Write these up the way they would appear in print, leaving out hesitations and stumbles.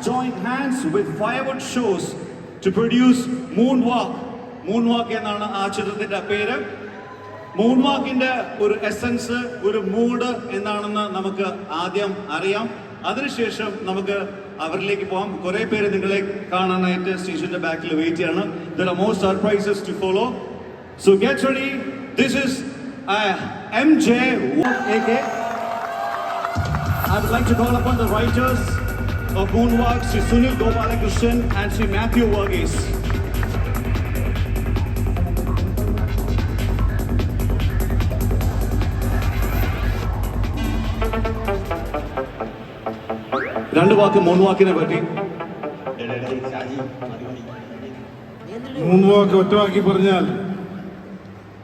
joined hands with firewood shows to produce Moonwalk. Moonwalk എന്നാണ് ആ ചിത്രത്തിന്റെ പേര്. മൂൺവാക്കിന്റെ ഒരു എസൻസ്, ഒരു മൂഡ് എന്താണെന്ന് നമുക്ക് ആദ്യം അറിയാം. അതിനുശേഷം നമുക്ക് അവരിലേക്ക് പോകാം. കുറെ പേര് നിങ്ങളെ കാണാനായിട്ട് സ്റ്റേഷന്റെ ബാക്കിൽ വെയിറ്റ് ചെയ്യാണ്. There are more surprises to follow. So get ready. This is MJ AK. I would like to call upon the writers of Moonwalk, Sri Sunil Gopalakrishnan and Sri Matthew Varghese. രണ്ട് വാക്ക് മൂൺവാക്കിനെ പറ്റി. Moonwalk ഒറ്റവാക്കി പറഞ്ഞാൽ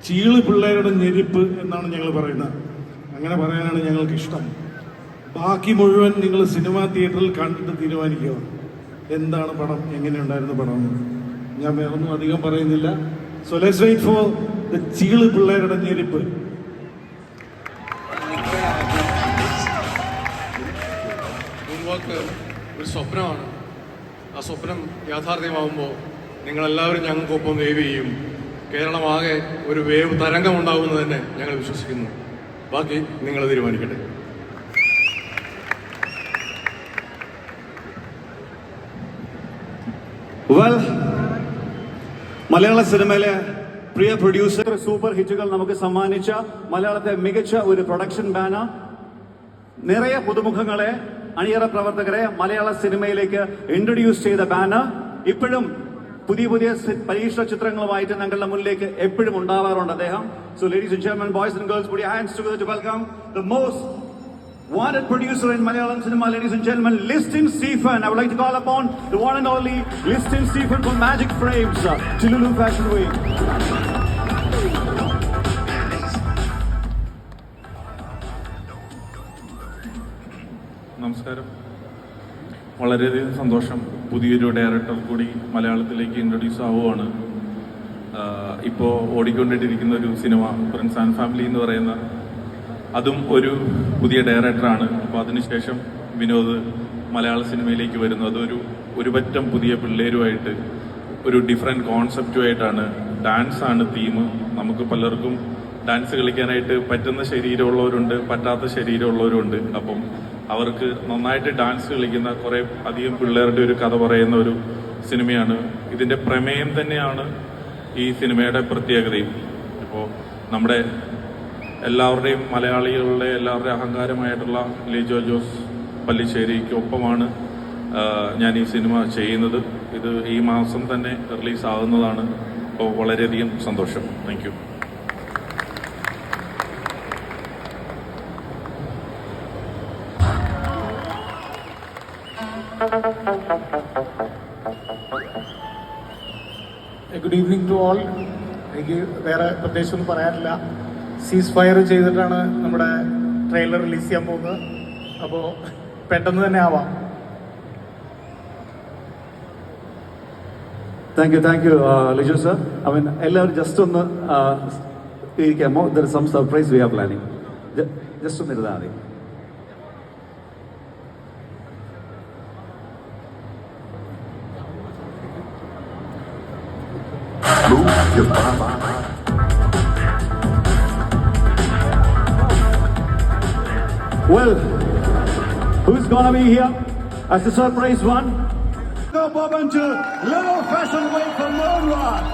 ചീള് പിള്ളേരുടെ ഞെരിപ്പ് എന്നാണ് ഞങ്ങൾ പറയുന്നത്. അങ്ങനെ പറയാനാണ് ഞങ്ങൾക്ക് ഇഷ്ടം. ബാക്കി മുഴുവൻ നിങ്ങൾ സിനിമാ തിയേറ്ററിൽ കണ്ടിട്ട് തീരുമാനിക്കുക എന്താണ് പടം, എങ്ങനെയുണ്ടായിരുന്നു പടം. ഞാൻ വേറൊന്നും അധികം പറയുന്നില്ല. So let's wait for the ചീള് പിള്ളേരുടെ ഞെരിപ്പ്. ഒരു സ്വപ്നമാണ്. ആ സ്വപ്നം യാഥാർത്ഥ്യമാകുമ്പോൾ നിങ്ങളെല്ലാവരും ഞങ്ങൾക്കൊപ്പം വേവ് ചെയ്യും. കേരളമാകെ ഒരു വേവ് തരംഗം ഉണ്ടാകുമെന്ന് തന്നെ ഞങ്ങൾ വിശ്വസിക്കുന്നു. ബാക്കി നിങ്ങൾ തീരുമാനിക്കട്ടെ. വെൽ, മലയാള സിനിമയിലെ പ്രിയ പ്രൊഡ്യൂസർ, സൂപ്പർ ഹിറ്റുകൾ നമുക്ക് സമ്മാനിച്ച മലയാളത്തെ മികച്ച ഒരു പ്രൊഡക്ഷൻ ബാനർ, നിറയെ പുതുമുഖങ്ങളെ, അണിയറ പ്രവർത്തകരെ മലയാള സിനിമയിലേക്ക് ഇൻട്രൊഡ്യൂസ് ചെയ്ത ബാനർ ഇപ്പോഴും പുതിയ പുതിയ പരീക്ഷണ ചിത്രങ്ങളുമായിട്ട് ഞങ്ങളുടെ മുന്നിലേക്ക് എപ്പോഴും ഉണ്ടാവാറുണ്ട് അദ്ദേഹം. So ladies and gentlemen, boys and girls, put your hands together to welcome the most wanted producer in Malayalam cinema, ladies and gentlemen, Liston Stephen. I would like to call upon the one and only Liston Stephen from Magic Frames, Chilulu Fashion Week. നമസ്കാരം. വളരെയധികം സന്തോഷം. പുതിയൊരു director കൂടി മലയാളത്തിലേക്ക് introduce ആവുകയാണ്. ഇപ്പോൾ ഓടിക്കൊണ്ടിട്ടിരിക്കുന്ന ഒരു cinema Prince and family എന്ന് പറയുന്ന, അതും ഒരു പുതിയ ഡയറക്ടറാണ്. അപ്പോൾ അതിനുശേഷം വിനോദ് മലയാള സിനിമയിലേക്ക് വരുന്നു. ഒരു പറ്റം പുതിയ പിള്ളേരുമായിട്ട് ഒരു ഡിഫറെൻറ്റ് കോൺസെപ്റ്റുമായിട്ടാണ്. ഡാൻസാണ് തീം. നമുക്ക് പലർക്കും ഡാൻസ് കളിക്കാനായിട്ട് പറ്റുന്ന ശരീരമുള്ളവരുണ്ട്, പറ്റാത്ത ശരീരമുള്ളവരുണ്ട്. അപ്പം അവർക്ക് നന്നായിട്ട് ഡാൻസ് കളിക്കുന്ന കുറേ അധികം പിള്ളേരുടെ ഒരു കഥ പറയുന്ന ഒരു സിനിമയാണ്. ഇതിൻ്റെ പ്രമേയം തന്നെയാണ് ഈ സിനിമയുടെ പ്രത്യേകതയും. അപ്പോൾ നമ്മുടെ എല്ലാവരുടെയും, മലയാളികളുടെ എല്ലാവരുടെയും അഹങ്കാരമായിട്ടുള്ള ലിജോ ജോസ് പല്ലിശ്ശേരിക്കൊപ്പമാണ് ഞാൻ ഈ സിനിമ ചെയ്യുന്നത്. ഇത് ഈ മാസം തന്നെ റിലീസാകുന്നതാണ്. അപ്പോൾ വളരെയധികം സന്തോഷം. Thank you. Good evening to all. എനിക്ക് വേറെ പ്രത്യേകിച്ചൊന്നും പറയാനില്ല. സീസ് ഫയർ ചെയ്തിട്ടാണ് നമ്മുടെ ട്രെയിലർ റിലീസ് ചെയ്യാൻ പോകുന്നത്. അപ്പോൾ പെട്ടെന്ന് തന്നെ ആവാം. Thank you Liju sir. I mean എല്ലാവരും ജസ്റ്റ് ഒന്ന് ഇരിക്കാമോ? There is some surprise we are planning. Just ഒന്ന് ഇരുന്നാൽ മതി. Well, who's gonna be here as the surprise one? Go Boban to Little Fashion Week for Moonwalk.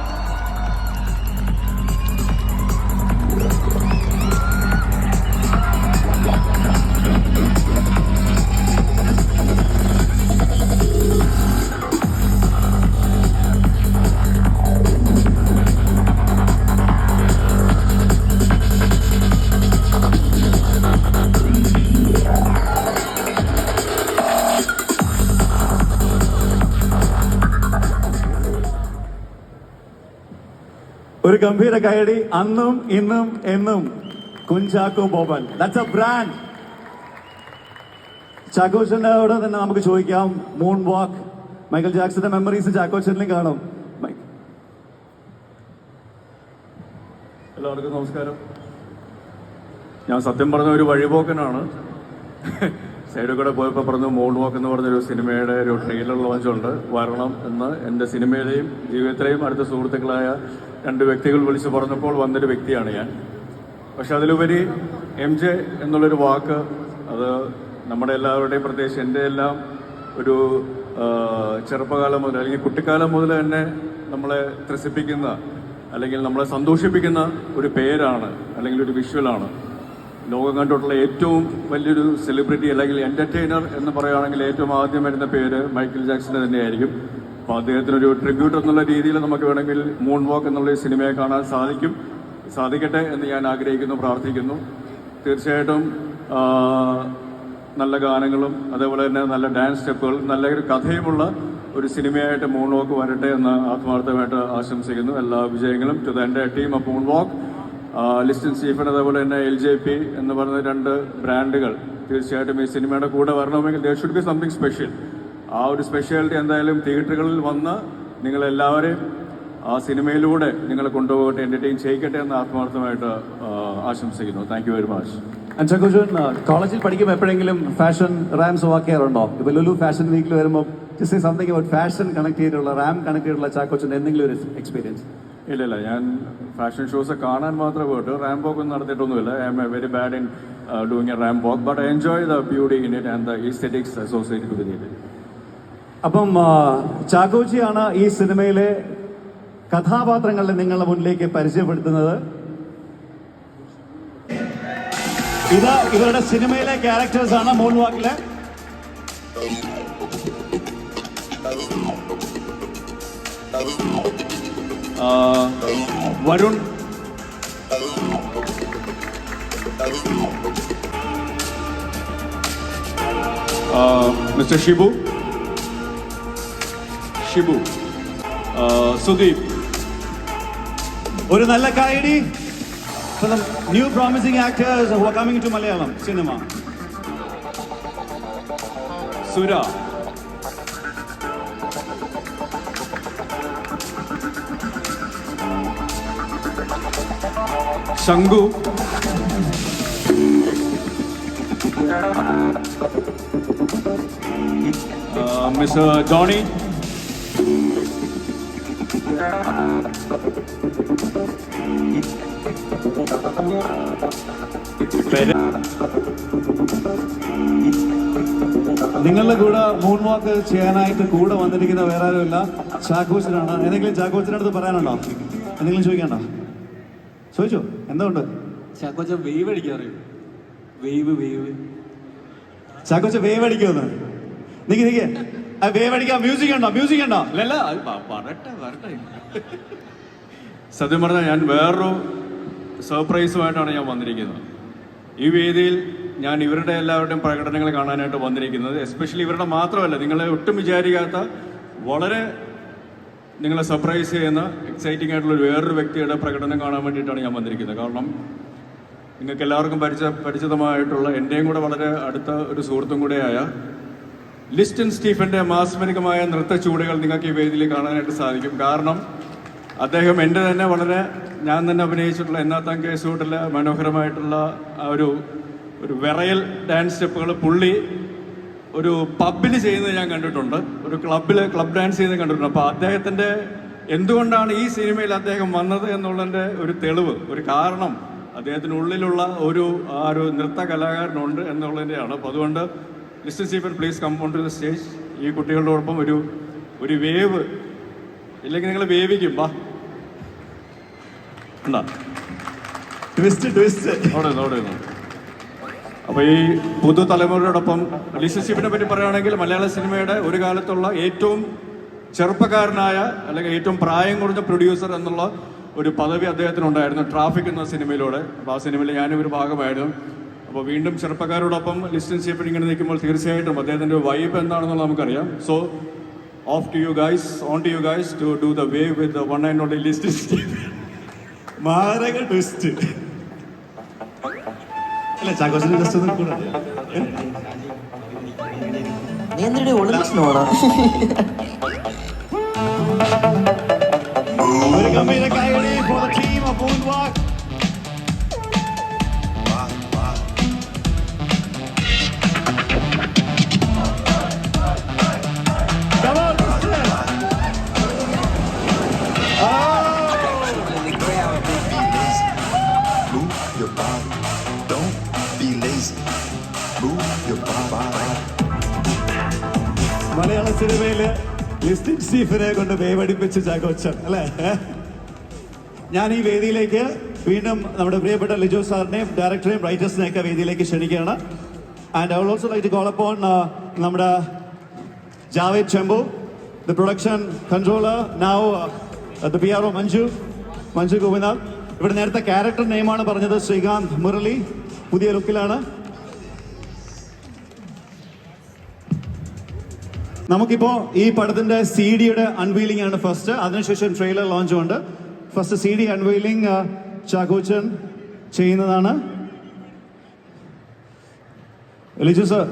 ഒരു ഗംഭീര കൈയടി. അന്നും ഇന്നും എന്നും Kunchacko Boban. That's a brand. ചാക്കോച്ചനോട് തന്നെ നമുക്ക് ചോദിക്കാം. മൂൺ വാക്ക്, മൈക്കൽ ജാക്സന്റെ മെമ്മറീസ് ചാക്കോച്ചനിലും കാണും. എല്ലാവർക്കും നമസ്കാരം. ഞാൻ സത്യം പറഞ്ഞ ഒരു വഴിപോക്കനാണ്. സൈഡിൽ കൂടെ പോയപ്പോൾ പറഞ്ഞു മൂൺ വാക്ക് എന്ന് പറഞ്ഞൊരു സിനിമയുടെ ഒരു ട്രെയിലർ ലോഞ്ചുണ്ട്, വരണം എന്ന് എൻ്റെ സിനിമയിലെയും ജീവിതത്തിലെയും അടുത്ത സുഹൃത്തുക്കളായ 2 വ്യക്തികൾ വിളിച്ച് പറഞ്ഞപ്പോൾ വന്നൊരു വ്യക്തിയാണ് ഞാൻ. പക്ഷെ അതിലുപരി MJ എന്നുള്ളൊരു വാക്ക്, അത് നമ്മുടെ എല്ലാവരുടെയും പ്രത്യേകിച്ച് എൻ്റെ എല്ലാം ഒരു ചെറുപ്പകാലം മുതൽ അല്ലെങ്കിൽ കുട്ടിക്കാലം മുതൽ തന്നെ നമ്മളെ ത്രസിപ്പിക്കുന്ന അല്ലെങ്കിൽ നമ്മളെ സന്തോഷിപ്പിക്കുന്ന ഒരു പേരാണ് അല്ലെങ്കിൽ ഒരു വിഷ്വലാണ്. ലോകം കണ്ടിട്ടുള്ള ഏറ്റവും വലിയൊരു സെലിബ്രിറ്റി അല്ലെങ്കിൽ എൻ്റർടൈനർ എന്ന് പറയുകയാണെങ്കിൽ ഏറ്റവും ആദ്യം വരുന്ന പേര് മൈക്കിൾ ജാക്സന് തന്നെയായിരിക്കും. അപ്പോൾ അദ്ദേഹത്തിനൊരു ട്രിബ്യൂട്ട് എന്നുള്ള രീതിയിൽ നമുക്ക് വേണമെങ്കിൽ മൂൺ വാക്ക് എന്നുള്ള സിനിമയെ കാണാൻ സാധിക്കട്ടെ എന്ന് ഞാൻ ആഗ്രഹിക്കുന്നു, പ്രാർത്ഥിക്കുന്നു. തീർച്ചയായിട്ടും നല്ല ഗാനങ്ങളും അതേപോലെ തന്നെ നല്ല ഡാൻസ് സ്റ്റെപ്പുകളും നല്ലൊരു കഥയുമുള്ള ഒരു സിനിമയായിട്ട് മൂൺ വാക്ക് വരട്ടെ എന്ന് ആത്മാർത്ഥമായിട്ട് ആശംസിക്കുന്നു. എല്ലാ വിജയങ്ങളും to the entire team of moon walk. Listen Stephen അതേപോലെ തന്നെ LJP എന്ന് പറയുന്ന 2 ബ്രാൻഡുകൾ തീർച്ചയായിട്ടും ഈ സിനിമയുടെ കൂടെ വരണമെങ്കിൽ there should be something special. ആ ഒരു സ്പെഷ്യാലിറ്റി എന്തായാലും തിയേറ്ററുകളിൽ വന്ന് നിങ്ങളെല്ലാവരെയും ആ സിനിമയിലൂടെ നിങ്ങൾ കൊണ്ടുപോകട്ടെ, എൻ്റർടൈൻ ചെയ്യിക്കട്ടെ എന്ന് ആത്മാർത്ഥമായിട്ട് ആശംസിക്കുന്നു. Thank you very much. Chackochan കോളേജിൽ പഠിക്കുമ്പോൾ എപ്പോഴെങ്കിലും ഫാഷൻ റാംസ് വാക്ക് ചെയ്യാറുണ്ടോ? ഇപ്പോൾ ലുലു ഫാഷൻ വീക്കിൽ വരുമ്പോൾ just something about fashion connect ചെയ്തിട്ടുള്ള റാം കണക്ട് ചെയ്തിട്ടുള്ള ചാക്കോച്ചൻ്റെ എന്തെങ്കിലും ഒരു എക്സ്പീരിയൻസ്? ഇല്ല, ഞാൻ ഫാഷൻ ഷോസ് കാണാൻ മാത്രമേ പോയിട്ട് റാം വാക്ക് ഒന്നും നടത്തിയിട്ടൊന്നുമില്ല. I am very bad in doing a ramp walk, but I enjoy the beauty in it and the aesthetics associated with it. അപ്പം ചാക്കോച്ചിയാണ് ഈ സിനിമയിലെ കഥാപാത്രങ്ങളെ നിങ്ങളുടെ മുന്നിലേക്ക് പരിചയപ്പെടുത്തുന്നത്. ഇത് ഇവരുടെ സിനിമയിലെ ക്യാരക്ടേഴ്സ് ആണ് മൂൺ വാക്കിലെ. വരുൺ, മിസ്റ്റർ ഷിബു, സുദീപ്. ഒരു നല്ല കായിടി for the new promising actors who are coming to Malayalam cinema. സുര, ശംഖു, മിസ്റ്റർ ജോണി, നിങ്ങളുടെ കൂടെ മൂൺ വാക്ക് ചെയ്യാനായിട്ട് കൂടെ വന്നിരിക്കുന്ന വേറെ ആരുമില്ല, ചാക്കോച്ചനാണ്. എന്തെങ്കിലും ചാക്കോച്ചൻ്റെ അടുത്ത് പറയാനുണ്ടോ? എന്തെങ്കിലും ചോദിക്കണ്ടോ? ചോദിച്ചോ, എന്തുകൊണ്ട്? ചാക്കോച്ച വേവ് അടിക്കാറിയോ? വേവ് ചാക്കോച്ച വേവ് അടിക്കുമെന്ന് നിക്ക് വേവ് അടിക്കാം. മ്യൂസിക് ഉണ്ടോ? അല്ലല്ല, വരട്ടെ. സത്യം പറഞ്ഞാൽ ഞാൻ വേറൊരു സർപ്രൈസുമായിട്ടാണ് ഞാൻ വന്നിരിക്കുന്നത്. ഈ വേദിയിൽ ഞാൻ ഇവരുടെ എല്ലാവരുടെയും പ്രകടനങ്ങൾ കാണാനായിട്ട് വന്നിരിക്കുന്നത്. എസ്പെഷ്യലി ഇവരുടെ മാത്രമല്ല, നിങ്ങളെ ഒട്ടും വിചാരിക്കാത്ത വളരെ നിങ്ങളെ സർപ്രൈസ് ചെയ്യുന്ന എക്സൈറ്റിംഗ് ആയിട്ടുള്ള വേറൊരു വ്യക്തിയുടെ പ്രകടനം കാണാൻ വേണ്ടിയിട്ടാണ് ഞാൻ വന്നിരിക്കുന്നത്. കാരണം നിങ്ങൾക്ക് എല്ലാവർക്കും പരിചിതമായിട്ടുള്ള എൻ്റെയും കൂടെ വളരെ അടുത്ത ഒരു സുഹൃത്തും കൂടെയായ ലിസ്റ്റൻ സ്റ്റീഫൻ്റെ മാസ്മരികമായ നൃത്ത ചൂടുകൾ നിങ്ങൾക്ക് ഈ വേദിയിൽ കാണാനായിട്ട് സാധിക്കും. കാരണം അദ്ദേഹം എൻ്റെ തന്നെ ഞാൻ തന്നെ അഭിനയിച്ചിട്ടുള്ള എന്നാത്താം കേസുകൂട്ടിലെ മനോഹരമായിട്ടുള്ള ആ ഒരു വിറയൽ ഡാൻസ് സ്റ്റെപ്പുകൾ പുള്ളി ഒരു പബ്ബിൽ ചെയ്യുന്നത് ഞാൻ കണ്ടിട്ടുണ്ട്, ഒരു ക്ലബ് ഡാൻസ് ചെയ്യുന്നത് കണ്ടിട്ടുണ്ട്. അപ്പോൾ അദ്ദേഹത്തിൻ്റെ എന്തുകൊണ്ടാണ് ഈ സിനിമയിൽ അദ്ദേഹം വന്നത് എന്നുള്ളതിൻ്റെ ഒരു തെളിവ്, ഒരു കാരണം അദ്ദേഹത്തിനുള്ളിലുള്ള ആ ഒരു നൃത്ത കലാകാരനുണ്ട് എന്നുള്ളതിൻ്റെയാണ്. അപ്പോൾ അതുകൊണ്ട് listen Stephen please come on to the stage. ഈ കുട്ടികളോടൊപ്പം ഒരു വേവ്, ഇല്ലെങ്കിൽ നിങ്ങൾ വേവിക്കും. വാ, ഉണ്ടാ ട്വിസ്റ്റ് അവിടെ. അപ്പോൾ ഈ പുതുതലമുറയോടൊപ്പം ലിസ്റ്റൻ സ്റ്റീഫനെ പറ്റി പറയുകയാണെങ്കിൽ മലയാള സിനിമയുടെ ഒരു കാലത്തുള്ള ഏറ്റവും ചെറുപ്പക്കാരനായ അല്ലെങ്കിൽ ഏറ്റവും പ്രായം കുറഞ്ഞ പ്രൊഡ്യൂസർ എന്നുള്ള ഒരു പദവി അദ്ദേഹത്തിനുണ്ടായിരുന്നു ട്രാഫിക് എന്ന സിനിമയിലൂടെ. അപ്പോൾ ആ സിനിമയിൽ ഞാനും ഒരു ഭാഗമായിരുന്നു. അപ്പോൾ വീണ്ടും ചെറുപ്പക്കാരോടൊപ്പം ലിസ്റ്റൻ സ്റ്റീഫൻ ഇങ്ങനെ നിൽക്കുമ്പോൾ തീർച്ചയായിട്ടും അദ്ദേഹത്തിൻ്റെ വൈബ് എന്താണെന്നുള്ളത് നമുക്കറിയാം. So on to you guys to do the wave with the one and only Lister Stephen. മാരക ട്വിസ്റ്റ് അല്ല ചാക്കോച്ചന് ജസ്റ്റ് ഒന്ന് കൂടെ നീ എന്തിനാ ഒളിമ്പിക്സിന് പോണോ? ഒരു ഗംഭീര കായിടി for the team of Moon Walk. മലയാള സിനിമയില് ലിസ്റ്റിൻ സ്റ്റീഫനെ കൊണ്ട് വേവടിപ്പിച്ച് ചാക്കോച്ചൻ അല്ലേ? ഞാൻ ഈ വേദിയിലേക്ക് വീണ്ടും നമ്മുടെ പ്രിയപ്പെട്ട ലിജോ സാറിനെയും ഡയറക്ടറെയും റൈറ്റേഴ്സിനെയും ഒക്കെ വേദിയിലേക്ക് ക്ഷണിക്കുകയാണ്. And I would also like to call upon നമ്മുടെ Javed Chembu, the production controller, now the PRO Manju Gopinath. ഇവിടെ നേരത്തെ ക്യാരക്ടർ നെയിമാണ് പറഞ്ഞത്, ശ്രീകാന്ത് മുരളി, പുതിയ ലുക്കിലാണ്. നമുക്കിപ്പോ ഈ പടത്തിന്റെ CD-യുടെ അൺവീലിംഗ് ആണ് ഫസ്റ്റ്, അതിനുശേഷം ട്രെയിലർ ലോഞ്ചും ഉണ്ട്. ഫസ്റ്റ് CD അൺവീലിംഗ് ചാക്കോച്ചൻ ചെയ്യുന്നതാണ്. Liju sir,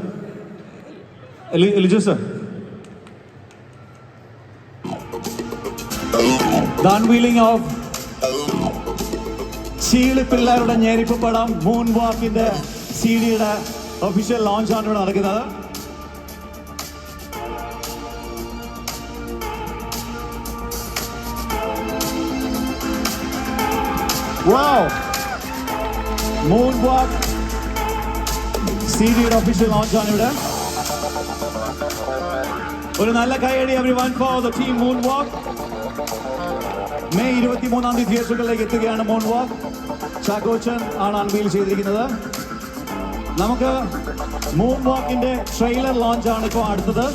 the unveiling of ചീളിപ്പിള്ളേരുടെ ഞെരിപ്പ് പടം മൂൺ വാക്കിന്റെ CD-യുടെ ഒഫീഷ്യൽ ലോഞ്ചാണ് ഇവിടെ നടക്കുന്നത്. Wow! Moonwalk CD-യുടെ ഒഫീഷ്യൽ ലോഞ്ചാണ് ഇവിടെ. ഒരു നല്ല കൈയടി everyone for the team Moonwalk. May 23-ാം തീയതി തിയേറ്ററുകളിലേക്ക് എത്തുകയാണ് Moonwalk. ചാക്കോച്ചൻ ആണ് അൺവീൽ ചെയ്തിരിക്കുന്നത്. നമുക്ക് Moonwalkന്റെ ട്രെയിലർ ലോഞ്ചാണ് ഇപ്പോൾ അടുത്തത്.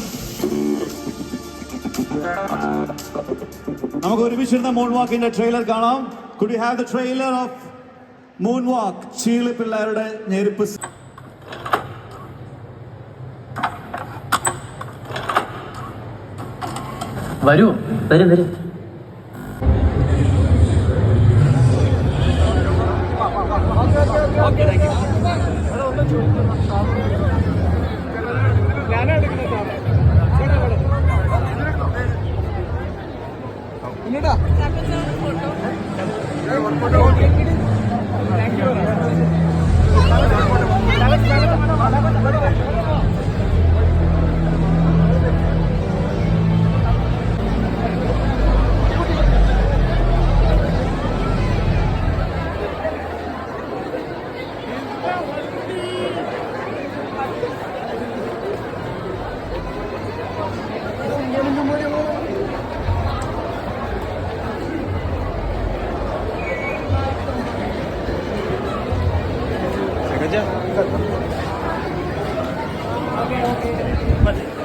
നമുക്ക് ഒരുമിച്ചിരുന്ന Moonwalkന്റെ ട്രെയിലർ കാണാം. Could you have the trailer of Moonwalk? Cheeli പിള്ളേരുടെ ഞെരുപ്പ്. വരൂ, വരും. Okay.